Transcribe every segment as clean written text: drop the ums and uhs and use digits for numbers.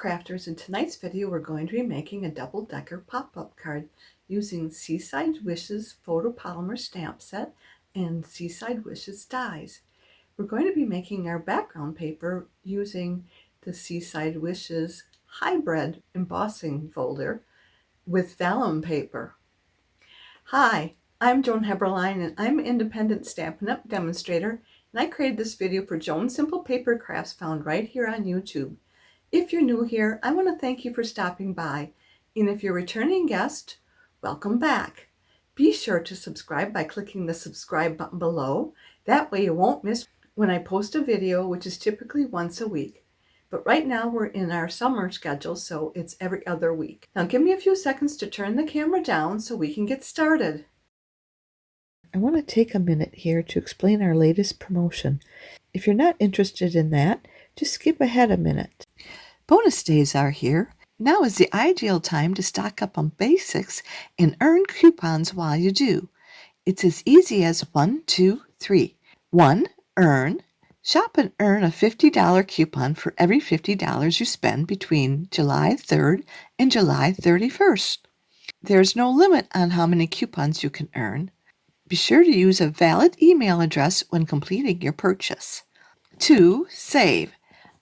Crafters. In tonight's video we're going to be making a double-decker pop-up card using Seaside Wishes photopolymer stamp set and Seaside Wishes dies. We're going to be making our background paper using the Seaside Wishes hybrid embossing folder with vellum paper. Hi, I'm Joan and I'm an independent Stampin' Up! Demonstrator, and I created this video for Joan Simple Paper Crafts found right here on YouTube. If you're new here, I want to thank you for stopping by, and if you're a returning guest, welcome back. Be sure to subscribe by clicking the subscribe button below. That way you won't miss when I post a video, which is typically once a week. But right now we're in our summer schedule, so it's every other week. Now give me a few seconds to turn the camera down so we can get started. I want to take a minute here to explain our latest promotion. If you're not interested in that, just skip ahead a minute. Bonus days are here. Now is the ideal time to stock up on basics and earn coupons while you do. It's as easy as 1, 2, 3. 1. Earn. Shop and earn a $50 coupon for every $50 you spend between July 3rd and July 31st. There's no limit on how many coupons you can earn. Be sure to use a valid email address when completing your purchase. 2. Save.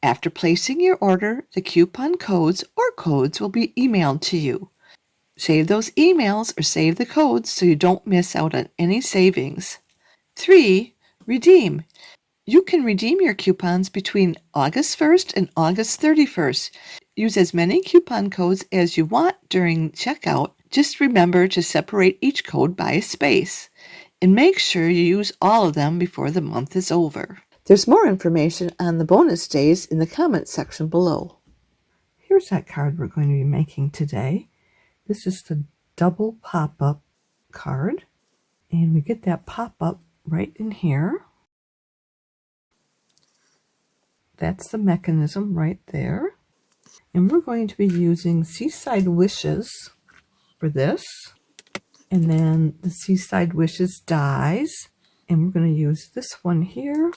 After placing your order, the coupon codes or codes will be emailed to you. Save those emails or save the codes so you don't miss out on any savings. 3. Redeem. You can redeem your coupons between August 1st and August 31st. Use as many coupon codes as you want during checkout. Just remember to separate each code by a space. And make sure you use all of them before the month is over. There's more information on the bonus days in the comment section below. Here's that card we're going to be making today. This is the double pop-up card. And we get that pop-up right in here. That's the mechanism right there. And we're going to be using Seaside Wishes for this. And then the Seaside Wishes dies. And we're going to use this one here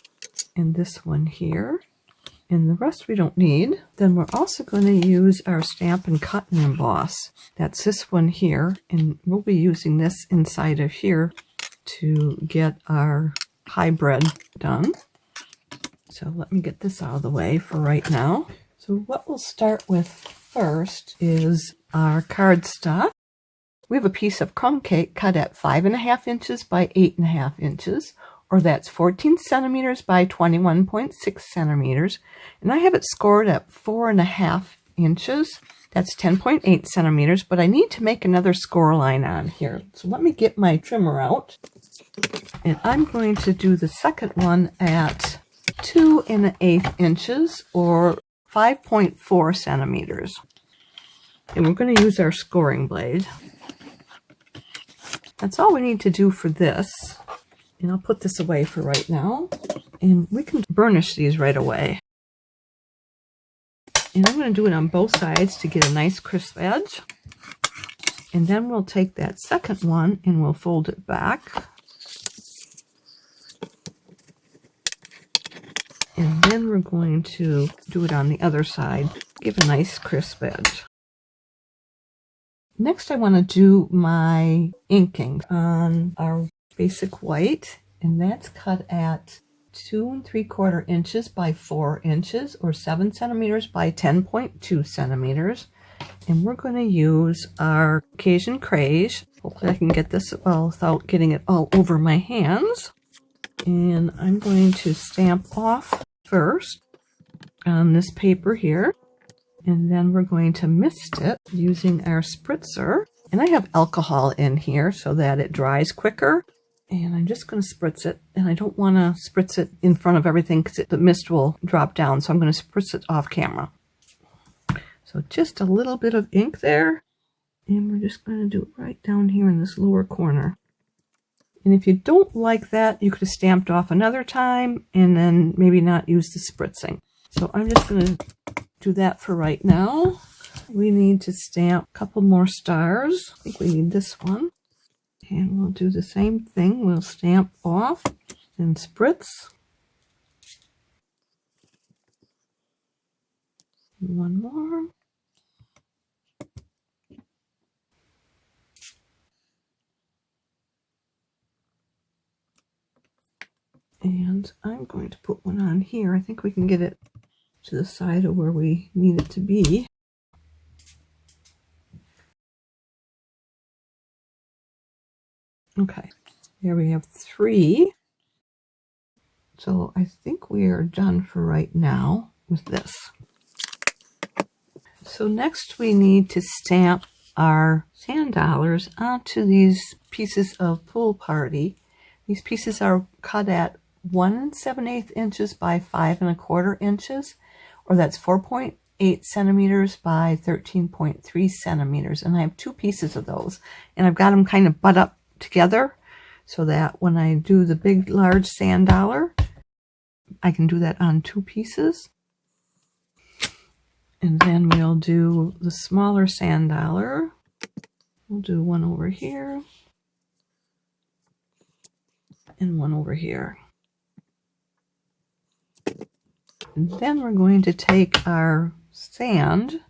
and this one here. And the rest we don't need. Then we're also going to use our Stampin' Cut and Emboss. That's this one here. And we'll be using this inside of here to get our hybrid done. So let me get this out of the way for right now. So what we'll start with first is our cardstock. We have a piece of crumb cake cut at 5.5 inches by 8.5 inches, or that's 14 centimeters by 21.6 centimeters. And I have it scored at 4.5 inches. That's 10.8 centimeters, but I need to make another score line on here. So let me get my trimmer out. And I'm going to do the second one at 2 1/8 inches, or 5.4 centimeters. And we're going to use our scoring blade. That's all we need to do for this. And I'll put this away for right now. And we can burnish these right away. And I'm going to do it on both sides to get a nice crisp edge. And then we'll take that second one and we'll fold it back. And then we're going to do it on the other side. Give a nice crisp edge. Next, I want to do my inking on our basic white, and that's cut at 2 3/4 inches by 4 inches, or 7 centimeters by 10.2 centimeters. And we're going to use our Cajun Craze. Hopefully I can get this well without getting it all over my hands. And I'm going to stamp off first on this paper here. And then we're going to mist it using our spritzer. And I have alcohol in here so that it dries quicker. And I'm just going to spritz it. And I don't want to spritz it in front of everything because the mist will drop down. So I'm going to spritz it off camera. So just a little bit of ink there. And we're just going to do it right down here in this lower corner. And if you don't like that, you could have stamped off another time and then maybe not use the spritzing. So I'm just going to do that for right now. We need to stamp a couple more stars. I think we need this one. And we'll do the same thing. We'll stamp off and spritz. One more. And I'm going to put one on here. I think we can get it to the side of where we need it to be. Okay, here we have 3. So I think we are done for right now with this. So next we need to stamp our sand dollars onto these pieces of Pool Party. These pieces are cut at 1 7/8 inches by 5 1/4 inches, or that's 4.8 centimeters by 13.3 centimeters. And I have 2 pieces of those, and I've got them kind of butt up together so that when I do the big large sand dollar, I can do that on 2 pieces. And then we'll do the smaller sand dollar. We'll do one over here and one over here. And then we're going to take our sand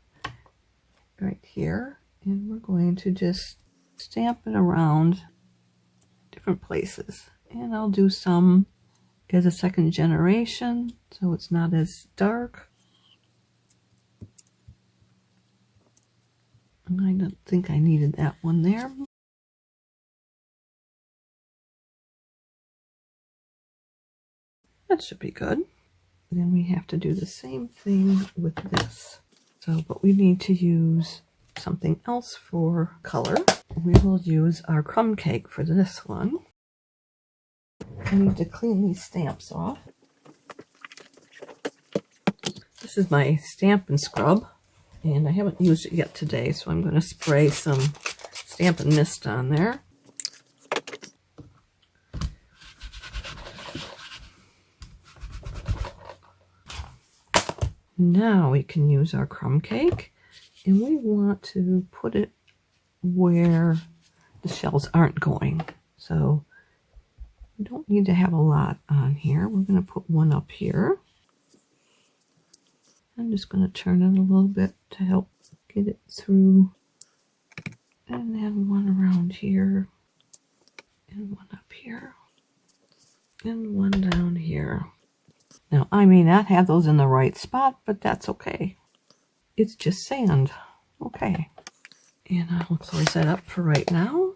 right here and we're going to just stamp it around different places. And I'll do some as a second generation so it's not as dark. And I don't think I needed that one there. That should be good. Then we have to do the same thing with this. So, but we need to use something else for color. We will use our crumb cake for this one. I need to clean these stamps off. This is my Stampin' scrub, and I haven't used it yet today, so I'm going to spray some Stampin' mist on there. Now we can use our crumb cake, and we want to put it where the shells aren't going. So we don't need to have a lot on here. We're going to put one up here. I'm just going to turn it a little bit to help get it through. And then one around here. And one up here. And one down here. Now, I may not have those in the right spot, but that's okay. It's just sand. Okay. And I'll close that up for right now.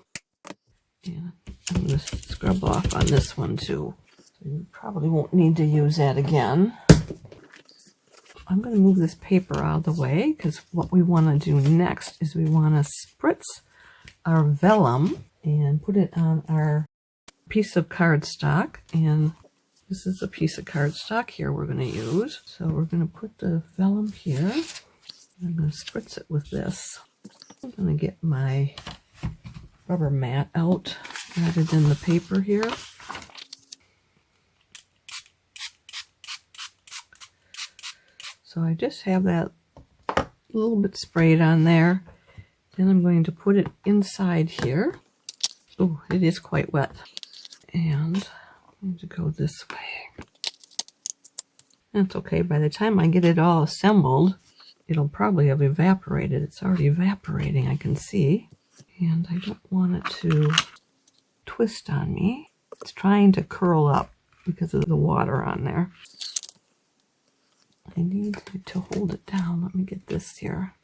And I'm going to scrub off on this one too. So you probably won't need to use that again. I'm going to move this paper out of the way because what we want to do next is we want to spritz our vellum and put it on our piece of cardstock. And this is a piece of cardstock here we're going to use. So we're going to put the vellum here. I'm going to spritz it with this. I'm going to get my rubber mat out rather than the paper here. So I just have that a little bit sprayed on there. Then I'm going to put it inside here. Oh, it is quite wet. And I'm going to go this way. That's okay. By the time I get it all assembled, it'll probably have evaporated. It's already evaporating, I can see. And I don't want it to twist on me. It's trying to curl up because of the water on there. I need to hold it down. Let me get this here.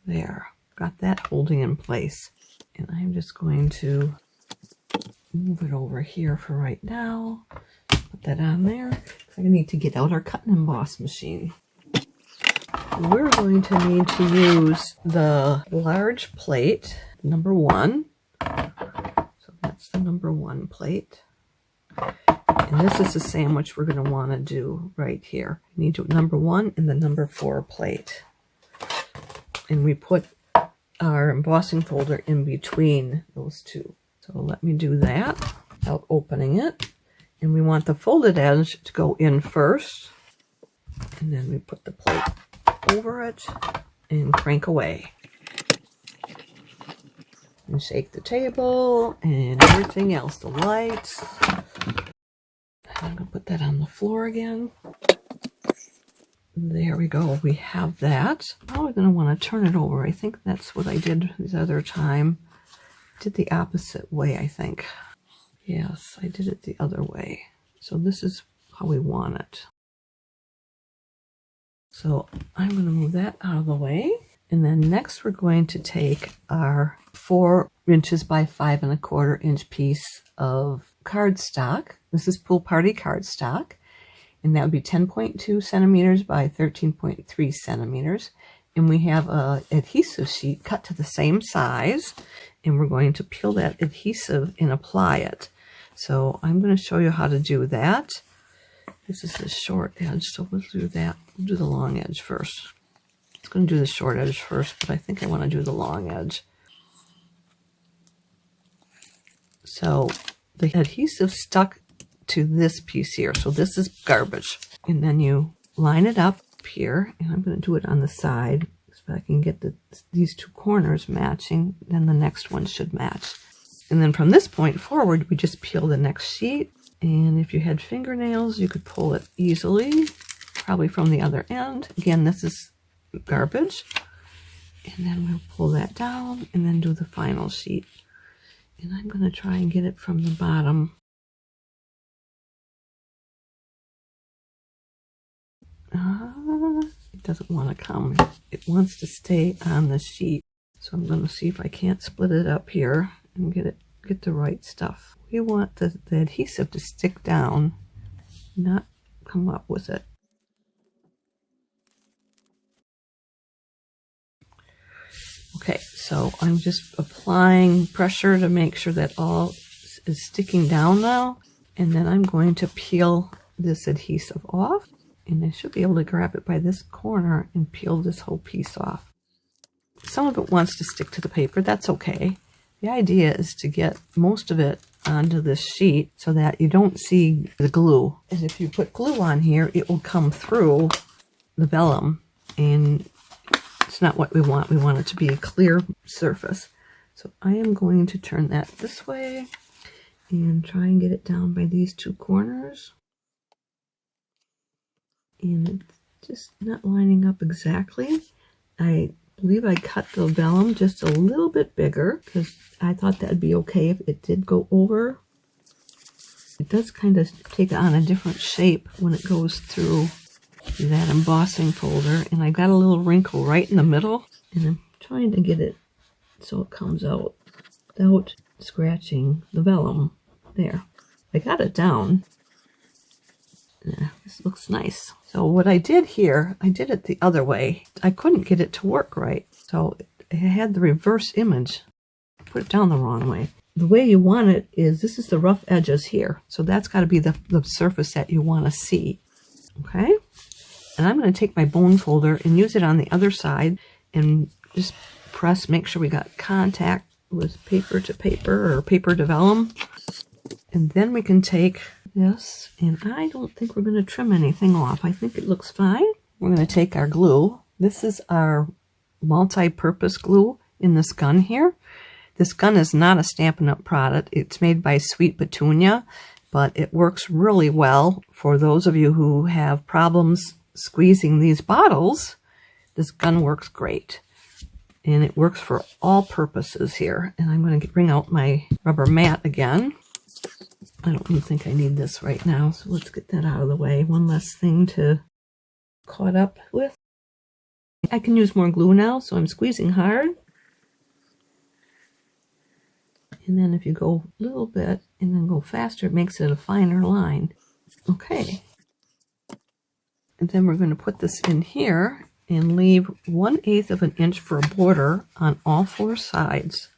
There. Got that holding in place. And I'm just going to move it over here for right now. Put that on there. I need to get out our cut and emboss machine. We're going to need to use the large plate, number 1. So that's the number 1 plate. And this is the sandwich we're going to want to do right here. We need to number 1 and the number 4 plate. And we put our embossing folder in between those two. So let me do that without opening it. And we want the folded edge to go in first. And then we put the plate over it and crank away. And shake the table and everything else, the lights. I'm going to put that on the floor again. There we go. We have that. Now we're going to want to turn it over. I think that's what I did the other time. I did the opposite way, I think. Yes, I did it the other way. So this is how we want it. So I'm going to move that out of the way. And then next we're going to take our 4 inches by 5 1/4 inch piece of cardstock. This is Pool Party cardstock. And that would be 10.2 centimeters by 13.3 centimeters. And we have a adhesive sheet cut to the same size. And we're going to peel that adhesive and apply it. So I'm going to show you how to do that. This is the short edge, so we'll do that. We'll do the long edge first. I'm going to do the short edge first, but I think I want to do the long edge. So the adhesive stuck to this piece here, so this is garbage. And then you line it up here, and I'm going to do it on the side so I can get these 2 corners matching. Then the next one should match. And then from this point forward, we just peel the next sheet. And if you had fingernails, you could pull it easily, probably from the other end. Again, this is garbage. And then we'll pull that down and then do the final sheet. And I'm going to try and get it from the bottom. It doesn't want to come. It wants to stay on the sheet. So I'm going to see if I can't split it up here and get the right stuff. We want the adhesive to stick down, not come up with it. Okay, so I'm just applying pressure to make sure that all is sticking down now. And then I'm going to peel this adhesive off. And I should be able to grab it by this corner and peel this whole piece off. Some of it wants to stick to the paper. That's okay. The idea is to get most of it onto this sheet so that you don't see the glue. And if you put glue on here, it will come through the vellum. And it's not what we want. We want it to be a clear surface. So I am going to turn that this way and try and get it down by these 2 corners. And it's just not lining up exactly. I believe I cut the vellum just a little bit bigger because I thought that'd be okay if it did go over. It does kind of take on a different shape when it goes through that embossing folder. And I got a little wrinkle right in the middle. And I'm trying to get it so it comes out without scratching the vellum. There. I got it down. Yeah, this looks nice. So what I did here, I did it the other way. I couldn't get it to work right. So it had the reverse image. I put it down the wrong way. The way you want it is, this is the rough edges here. So that's got to be the surface that you want to see. Okay? And I'm going to take my bone folder and use it on the other side and just press, make sure we got contact with paper to paper or paper to vellum. And then we can take this, and I don't think we're going to trim anything off. I think it looks fine. We're going to take our glue. This is our multi-purpose glue in this gun here. This gun is not a Stampin' Up! Product. It's made by Sweet Petunia, but it works really well for those of you who have problems squeezing these bottles. This gun works great, and it works for all purposes here. And I'm going to bring out my rubber mat again. I don't even think I need this right now, so let's get that out of the way. One less thing to caught up with. I can use more glue now, so I'm squeezing hard. And then if you go a little bit and then go faster, it makes it a finer line. Okay. And then we're going to put this in here and leave 1/8 of an inch for a border on all 4 sides.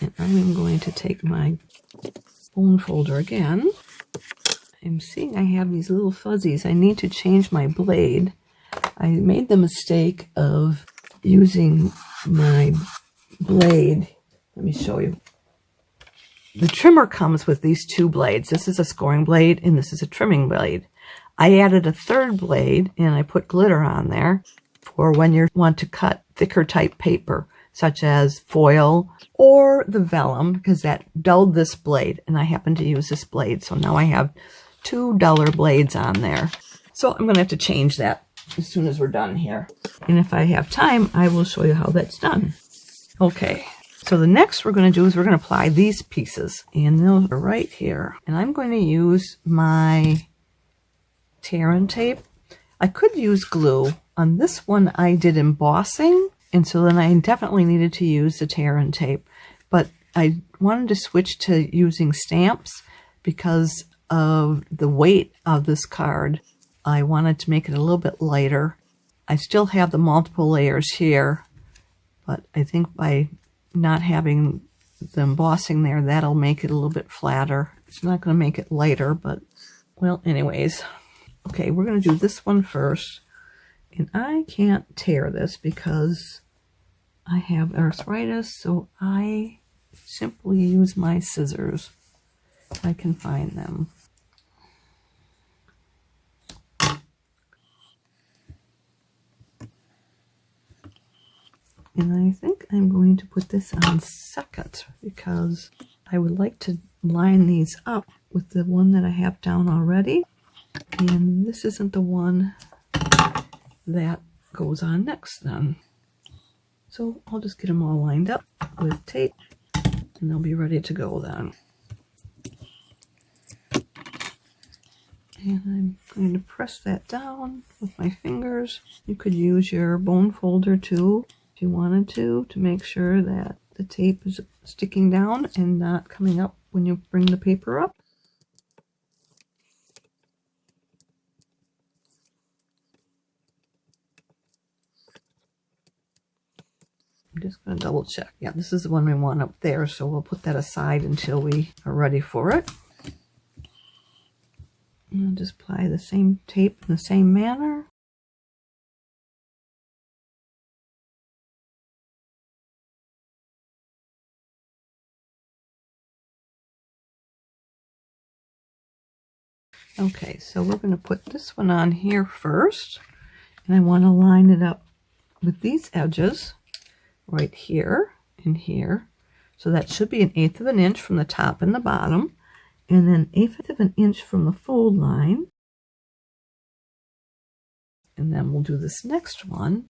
And I'm going to take my bone folder again. I'm seeing I have these little fuzzies. I need to change my blade. I made the mistake of using my blade. Let me show you. The trimmer comes with these 2 blades. This is a scoring blade and this is a trimming blade. I added a 3rd blade and I put glitter on there for when you want to cut thicker type paper, such as foil or the vellum, because that dulled this blade, and I happen to use this blade. So now I have 2 duller blades on there. So I'm going to have to change that as soon as we're done here. And if I have time, I will show you how that's done. Okay, so the next we're going to do is we're going to apply these pieces. And those are right here. And I'm going to use my tear and tape. I could use glue. On this one I did embossing, and so then I definitely needed to use the tear and tape. But I wanted to switch to using stamps because of the weight of this card. I wanted to make it a little bit lighter. I still have the multiple layers here, but I think by not having the embossing there, that'll make it a little bit flatter. It's not going to make it lighter, but well, anyways. Okay, we're going to do this one first. And I can't tear this because I have arthritis, so I simply use my scissors if I can find them. And I think I'm going to put this on second because I would like to line these up with the one that I have down already. And this isn't the one that goes on next then. So I'll just get them all lined up with tape and they'll be ready to go then. And I'm going to press that down with my fingers. You could use your bone folder too if you wanted to make sure that the tape is sticking down and not coming up when you bring the paper up. I'm just going to double check. Yeah, this is the one we want up there, so we'll put that aside until we are ready for it. And I'll just apply the same tape in the same manner. Okay, so we're going to put this one on here first, and I want to line it up with these edges right here and here. So that should be 1/8 of an inch from the top and the bottom, and then 1/8 of an inch from the fold line. And then we'll do this next one.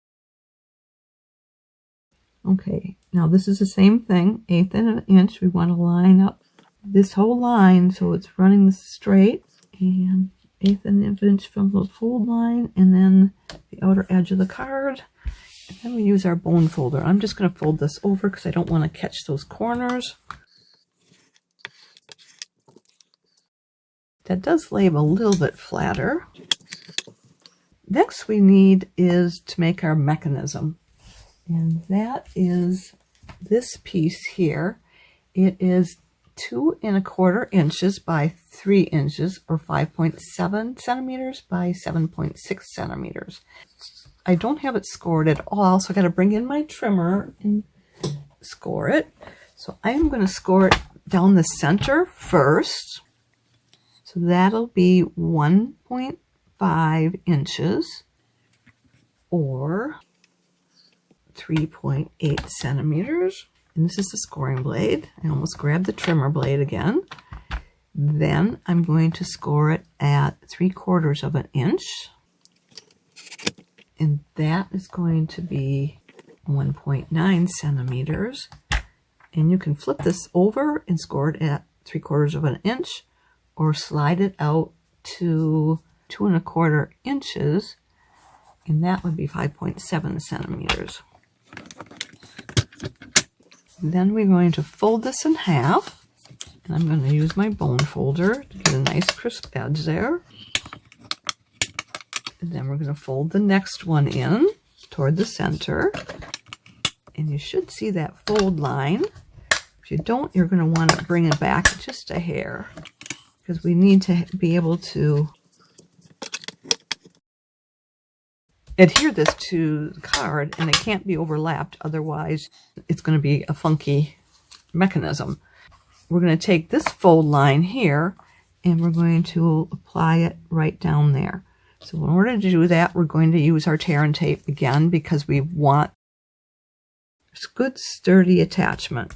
Okay, now this is the same thing, 1/8 of an inch. We want to line up this whole line so it's running straight, and 1/8 of an inch from the fold line, and then the outer edge of the card. And then we use our bone folder. I'm just going to fold this over because I don't want to catch those corners. That does lay a little bit flatter. Next we need is to make our mechanism. And that is this piece here. It is 2 1/4 inches by 3 inches, or 5.7 centimeters by 7.6 centimeters. I don't have it scored at all, so I got to bring in my trimmer and score it. So I'm going to score it down the center first. So that'll be 1.5 inches or 3.8 centimeters. And this is the scoring blade. I almost grabbed the trimmer blade again. Then I'm going to score it at 3/4 of an inch. And that is going to be 1.9 centimeters. And you can flip this over and score it at 3/4 of an inch, or slide it out to 2 1/4 inches, and that would be 5.7 centimeters. Then we're going to fold this in half, and I'm going to use my bone folder to get a nice crisp edge there. And then we're going to fold the next one in toward the center, and you should see that fold line. If you don't, you're going to want to bring it back just a hair, because we need to be able to adhere this to the card, and it can't be overlapped, otherwise it's going to be a funky mechanism. We're going to take this fold line here and we're going to apply it right down there. So in order to do that, we're going to use our tear and tape again, because we want good sturdy attachment.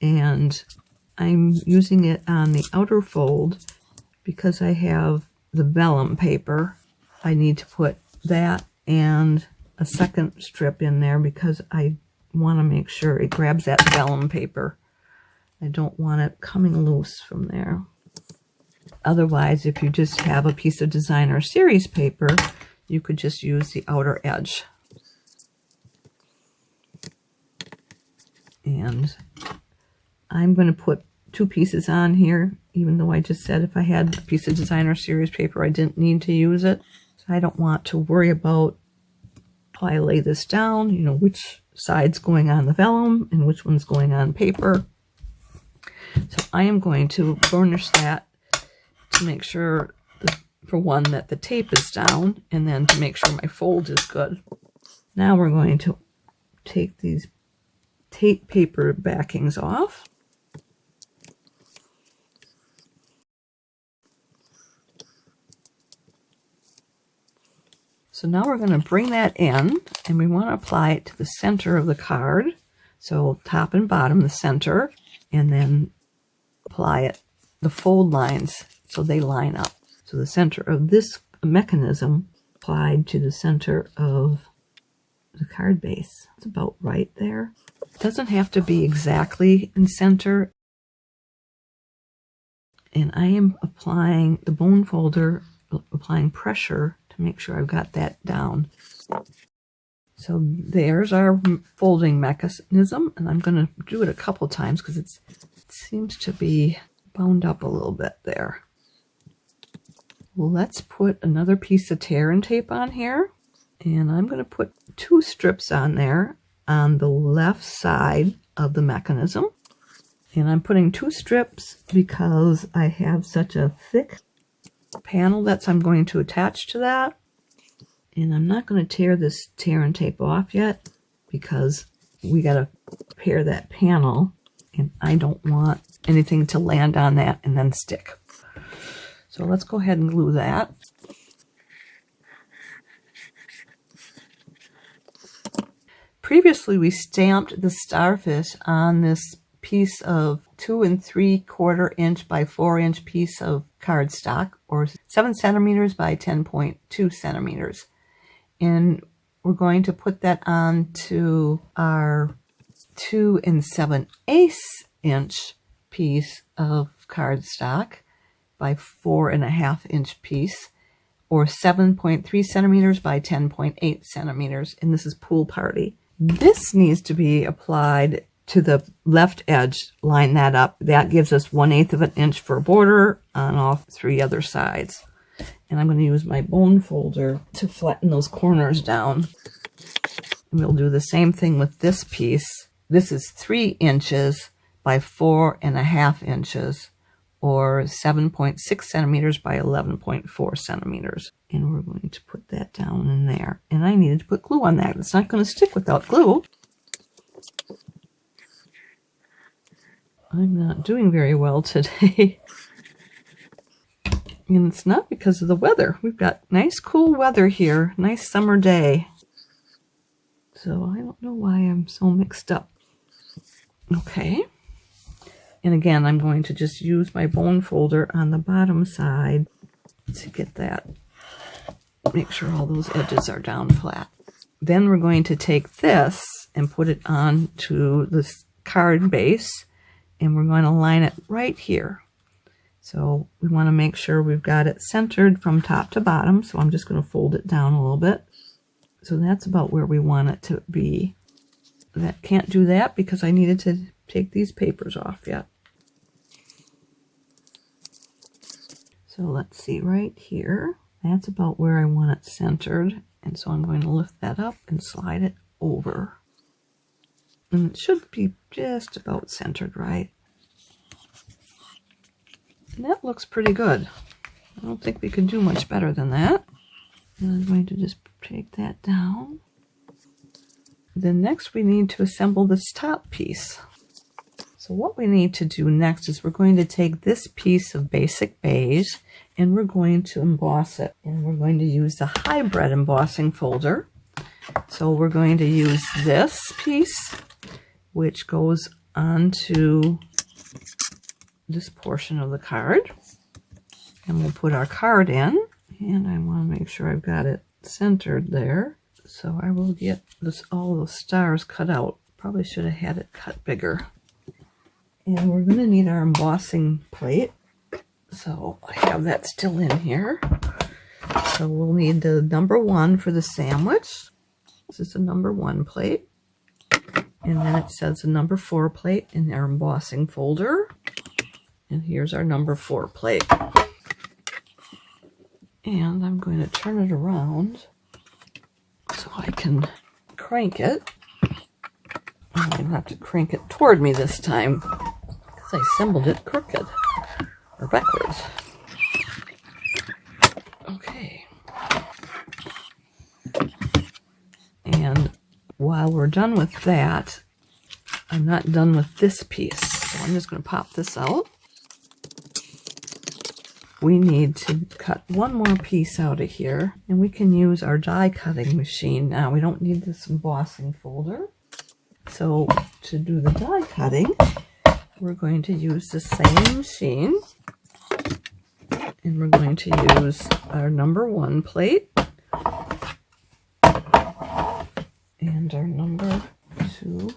And I'm using it on the outer fold because I have the vellum paper, I need to put that and a second strip in there because I want to make sure it grabs that vellum paper. I don't want it coming loose from there. Otherwise, if you just have a piece of designer series paper, you could just use the outer edge. And I'm going to put 2 pieces on here, even though I just said if I had a piece of designer series paper, I didn't need to use it. So I don't want to worry about how I lay this down, you know, which side's going on the vellum and which one's going on paper. So I am going to burnish that to make sure, for one, that the tape is down, and then to make sure my fold is good. Now we're going to take these tape paper backings off. So now we're going to bring that in, and we want to apply it to the center of the card. So top and bottom, the center, and then apply it, the fold lines, so they line up. So the center of this mechanism applied to the center of the card base. It's about right there. It doesn't have to be exactly in center. And I am applying the bone folder, applying pressure to make sure I've got that down. So there's our folding mechanism, and I'm going to do it a couple times because it seems to be bound up a little bit there. Let's put another piece of tear and tape on here, and I'm going to put 2 strips on there on the left side of the mechanism. And I'm putting 2 strips because I have such a thick panel that I'm going to attach to that. And I'm not going to tear this tear and tape off yet because we got to pair that panel, and I don't want anything to land on that and then stick. So let's go ahead and glue that. Previously, we stamped the starfish on this piece of 2 3/4 inch by 4 inch piece of cardstock, or 7 centimeters by 10.2 centimeters. And we're going to put that onto our 2 7/8 inch piece of cardstock by 4.5 inch piece, or 7.3 centimeters by 10.8 centimeters. And this is Pool Party. This needs to be applied to the left edge. Line that up. That gives us 1/8 of an inch for a border on all 3 other sides. And I'm going to use my bone folder to flatten those corners down. And we'll do the same thing with this piece. This is 3 inches by 4.5 inches, or 7.6 centimeters by 11.4 centimeters. And we're going to put that down in there. And I needed to put glue on that. It's not going to stick without glue. I'm not doing very well today. And it's not because of the weather. We've got nice cool weather here. Nice summer day. So I don't know why I'm so mixed up. Okay. And again, I'm going to just use my bone folder on the bottom side to get that. Make sure all those edges are down flat. Then we're going to take this and put it onto this card base. And we're going to line it right here. So we want to make sure we've got it centered from top to bottom. So I'm just going to fold it down a little bit. So that's about where we want it to be. That can't do that because I needed to take these papers off yet. So let's see right here. That's about where I want it centered. And so I'm going to lift that up and slide it over. And it should be just about centered right. And that looks pretty good. I don't think we can do much better than that. And I'm going to just take that down. Then next we need to assemble this top piece. So what we need to do next is we're going to take this piece of basic beige and we're going to emboss it. And we're going to use the hybrid embossing folder. So we're going to use this piece, which goes onto this portion of the card. And we'll put our card in, and I want to make sure I've got it centered there. So I will get all those stars cut out. Probably should have had it cut bigger. And we're going to need our embossing plate. So I have that still in here. So we'll need the number 1 for the sandwich. This is the number 1 plate. And then it says the number 4 plate in our embossing folder. And here's our number 4 plate. And I'm going to turn it around so I can crank it. I'm going to have to crank it toward me this time because I assembled it crooked or backwards. Okay. And while we're done with that, I'm not done with this piece. So I'm just going to pop this out. We need to cut one more piece out of here, and we can use our die cutting machine now. We don't need this embossing folder. So to do the die cutting, we're going to use the same machine, and we're going to use our number 1 plate and our number 2.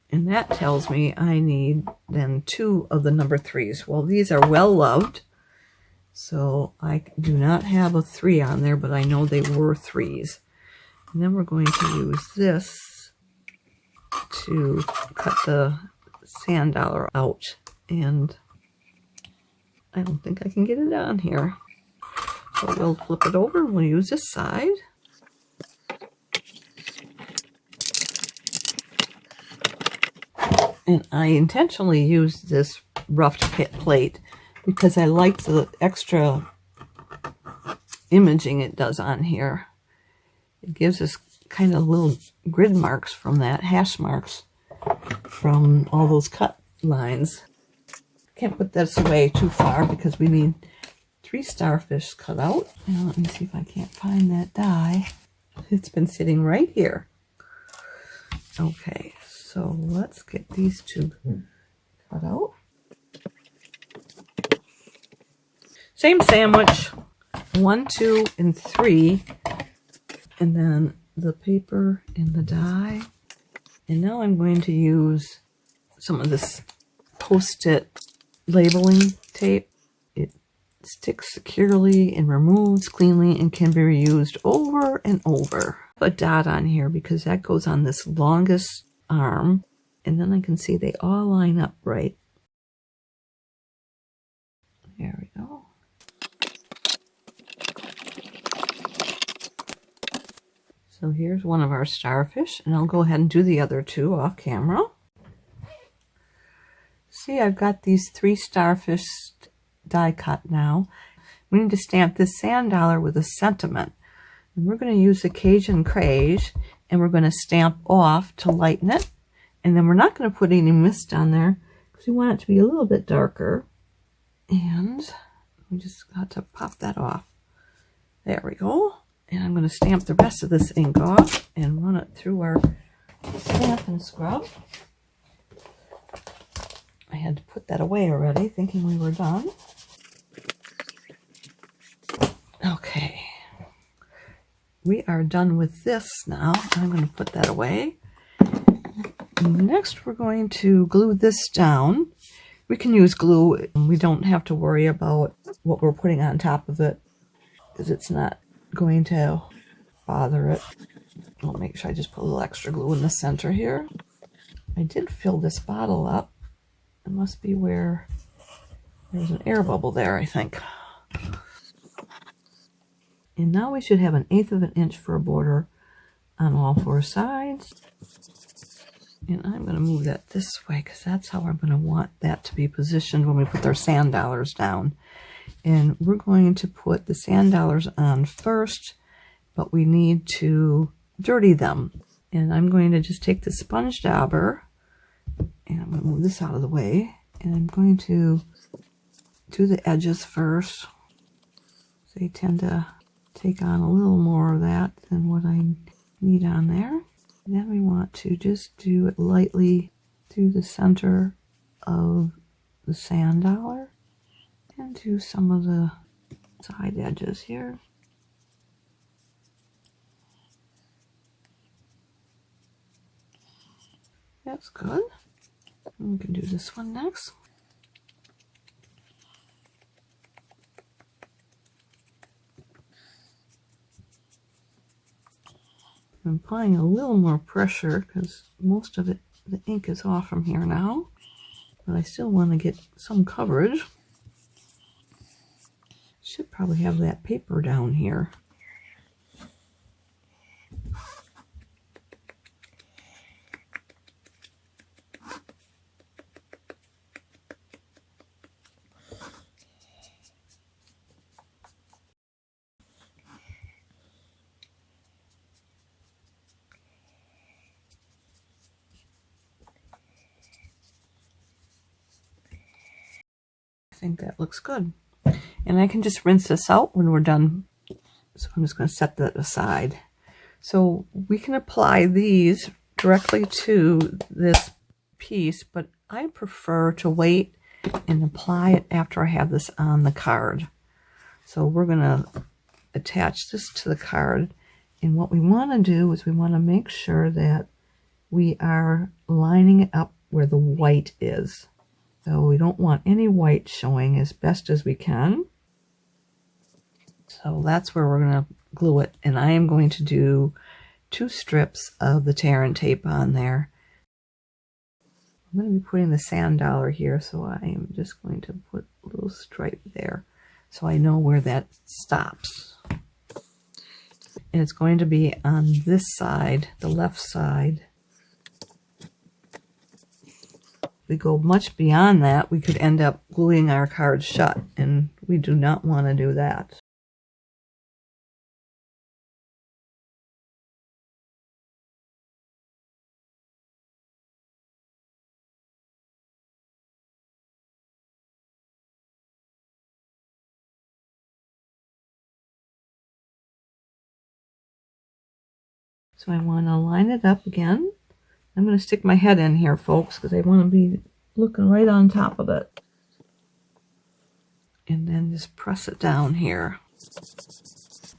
And that tells me I need then 2 of the number 3s. Well, these are well loved, so I do not have a 3 on there, but I know they were 3s. And then we're going to use this to cut the sand dollar out. And I don't think I can get it on here. So we'll flip it over and we'll use this side. And I intentionally used this roughed plate because I like the extra imaging it does on here. It gives us kind of little grid marks from that, hash marks from all those cut lines. Can't put this away too far because we need 3 starfish cut out. Now let me see if I can't find that die. It's been sitting right here. Okay. So let's get these 2 cut out. Same sandwich, 1, 2, and 3, and then the paper and the die. And now I'm going to use some of this Post-it labeling tape. It sticks securely and removes cleanly and can be reused over and over. Put a dot on here because that goes on this longest arm, and then I can see they all line up right. There we go. So here's one of our starfish, and I'll go ahead and do the other 2 off camera. See, I've got these 3 starfish die cut now. We need to stamp this sand dollar with a sentiment. And we're going to use the Cajun Craze, and we're going to stamp off to lighten it. And then we're not going to put any mist on there because we want it to be a little bit darker. And we just got to pop that off. There we go. And I'm going to stamp the rest of this ink off and run it through our Stampin' Scrub. I had to put that away already, thinking we were done. Okay. We are done with this now. I'm going to put that away. Next, we're going to glue this down. We can use glue. We don't have to worry about what we're putting on top of it because it's not going to bother it. I'll make sure I just put a little extra glue in the center here. I did fill this bottle up. It must be where there's an air bubble there, I think. And now we should have 1/8 of an inch for a border on all 4 sides. And I'm going to move that this way because that's how I'm going to want that to be positioned when we put our sand dollars down. And we're going to put the sand dollars on first, but we need to dirty them. And I'm going to just take the sponge dauber, and I'm going to move this out of the way. And I'm going to do the edges first. They tend to take on a little more of that than what I need on there. And then we want to just do it lightly through the center of the sand dollar. And do some of the side edges here. That's good. And we can do this one next. I'm applying a little more pressure because most of it, the ink is off from here now, but I still want to get some coverage. Should probably have that paper down here. I think that looks good. And I can just rinse this out when we're done. So I'm just going to set that aside. So we can apply these directly to this piece, but I prefer to wait and apply it after I have this on the card. So we're going to attach this to the card. And what we want to do is we want to make sure that we are lining it up where the white is. So we don't want any white showing as best as we can. So that's where we're going to glue it. And I am going to do 2 strips of the tear and tape on there. I'm going to be putting the sand dollar here, so I am just going to put a little stripe there so I know where that stops. And it's going to be on this side, the left side. If we go much beyond that, we could end up gluing our card shut, and we do not want to do that. So I want to line it up again. I'm going to stick my head in here, folks, because I want to be looking right on top of it. And then just press it down here.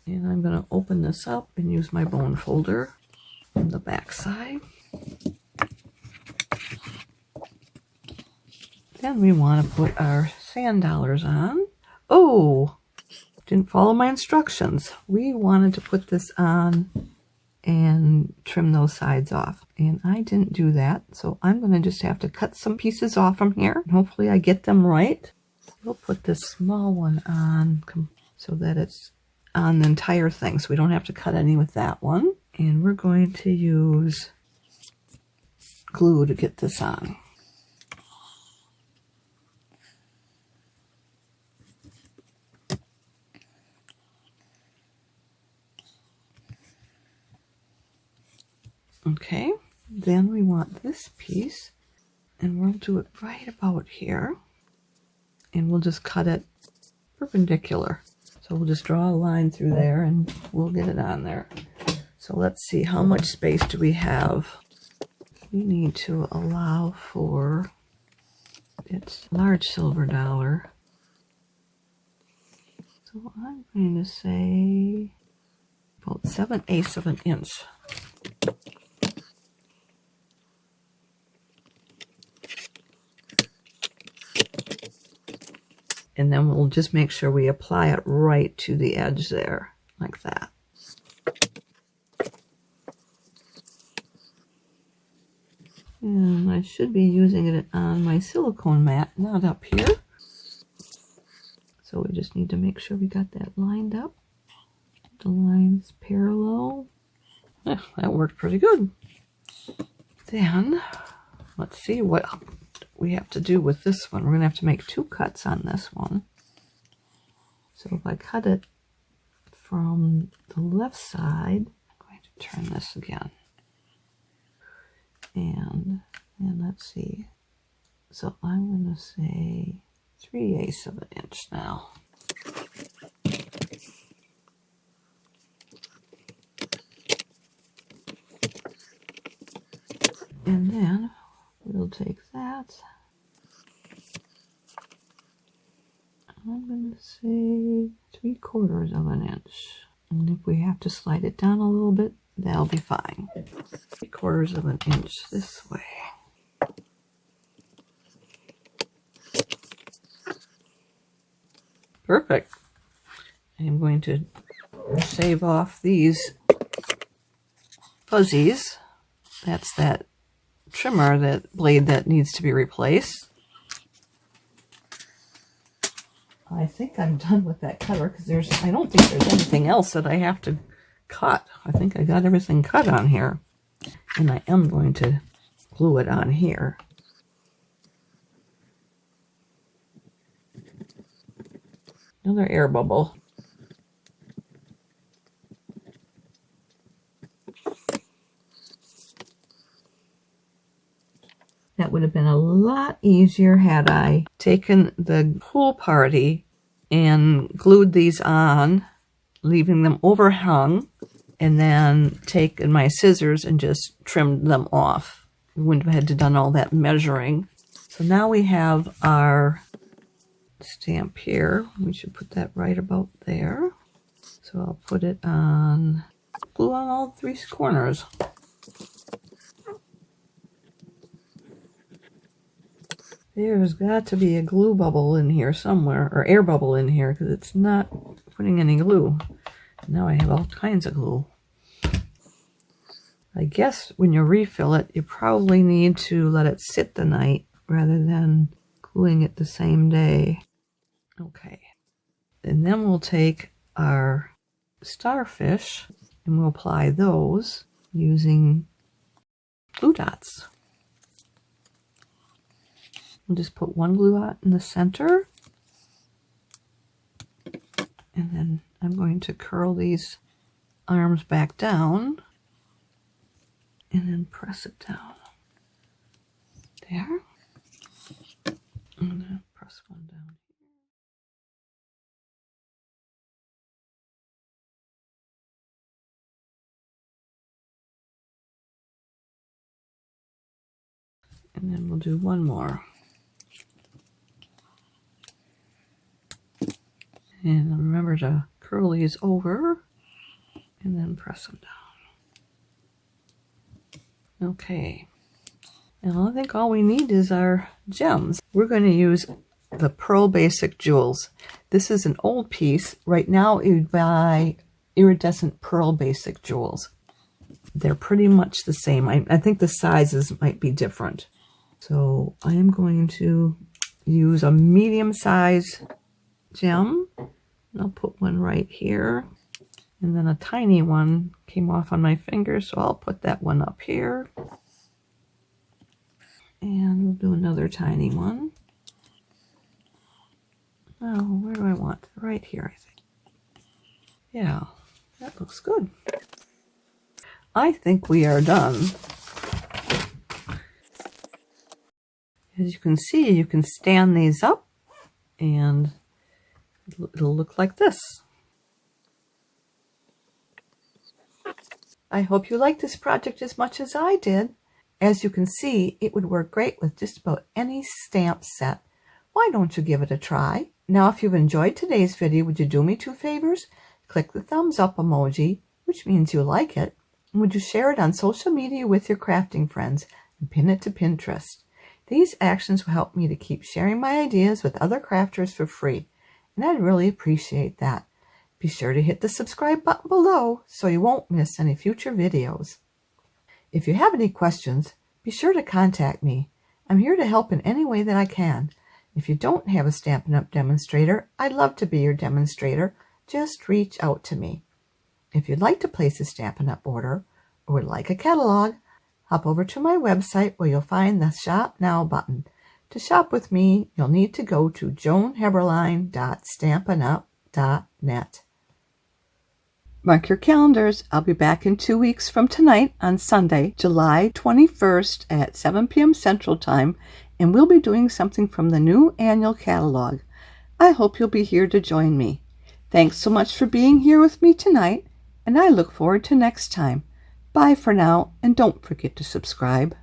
And I'm going to open this up and use my bone folder on the back side. Then we want to put our sand dollars on. Oh, didn't follow my instructions. We wanted to put this on and trim those sides off, and I didn't do that, so I'm going to just have to cut some pieces off from here. Hopefully I get them right. We'll put this small one on so that it's on the entire thing, so we don't have to cut any with that one. And we're going to use glue to get this on. Okay, then we want this piece, and we'll do it right about here, and we'll just cut it perpendicular. So we'll just draw a line through there and we'll get it on there. So let's see, how much space do we have? We need to allow for its large silver dollar. So I'm going to say about 7/8 of an inch. And then we'll just make sure we apply it right to the edge there, like that. And I should be using it on my silicone mat, not up here. So we just need to make sure we got that lined up. The lines parallel. That worked pretty good. Then, let's see what we have to do with this one. We're going to have to make 2 cuts on this one. So if I cut it from the left side, I'm going to turn this again. And let's see. So I'm going to say 3/8 of an inch now. And then we'll take that. I'm going to say 3/4 of an inch. And if we have to slide it down a little bit, that'll be fine. 3/4 of an inch this way. Perfect. I'm going to shave off these fuzzies. That's that trimmer, that blade that needs to be replaced. I think I'm done with that cutter because I don't think there's anything else that I have to cut. I think I got everything cut on here. And I am going to glue it on here. Another air bubble. That would have been a lot easier had I taken the pool party and glued these on, leaving them overhung, and then taken my scissors and just trimmed them off. We wouldn't have had to done all that measuring. So now we have our stamp here. We should put that right about there. So I'll put it on, glue on all 3 corners. There's got to be a glue bubble in here somewhere, or air bubble in here, because it's not putting any glue. Now I have all kinds of glue. I guess when you refill it, you probably need to let it sit the night rather than gluing it the same day. Okay. And then we'll take our starfish and we'll apply those using glue dots. We'll just put one glue dot in the center. And then I'm going to curl these arms back down and then press it down. There. And then press one down here. And then we'll do one more. And remember to curl these over and then press them down. Okay. And I think all we need is our gems. We're going to use the Pearl Basic Jewels. This is an old piece. Right now you'd buy iridescent Pearl Basic Jewels. They're pretty much the same. I think the sizes might be different. So I am going to use a medium size gem. I'll put one right here, and then a tiny one came off on my finger, so I'll put that one up here, and we'll do another tiny one. Oh, where do I want? Right here, I think. Yeah, that looks good. I think we are done. As you can see, you can stand these up and it'll look like this. I hope you like this project as much as I did. As you can see, it would work great with just about any stamp set. Why don't you give it a try? Now, if you've enjoyed today's video, would you do me 2 favors? Click the thumbs up emoji, which means you like it. And would you share it on social media with your crafting friends and pin it to Pinterest? These actions will help me to keep sharing my ideas with other crafters for free, and I'd really appreciate that. Be sure to hit the subscribe button below so you won't miss any future videos. If you have any questions, be sure to contact me. I'm here to help in any way that I can. If you don't have a Stampin' Up! Demonstrator, I'd love to be your demonstrator. Just reach out to me. If you'd like to place a Stampin' Up! Order or would like a catalog, hop over to my website where you'll find the Shop Now button. To shop with me, you'll need to go to joanheberlein.stampinup.net. Mark your calendars. I'll be back in 2 weeks from tonight on Sunday, July 21st at 7 p.m. Central Time, and we'll be doing something from the new annual catalog. I hope you'll be here to join me. Thanks so much for being here with me tonight, and I look forward to next time. Bye for now, and don't forget to subscribe.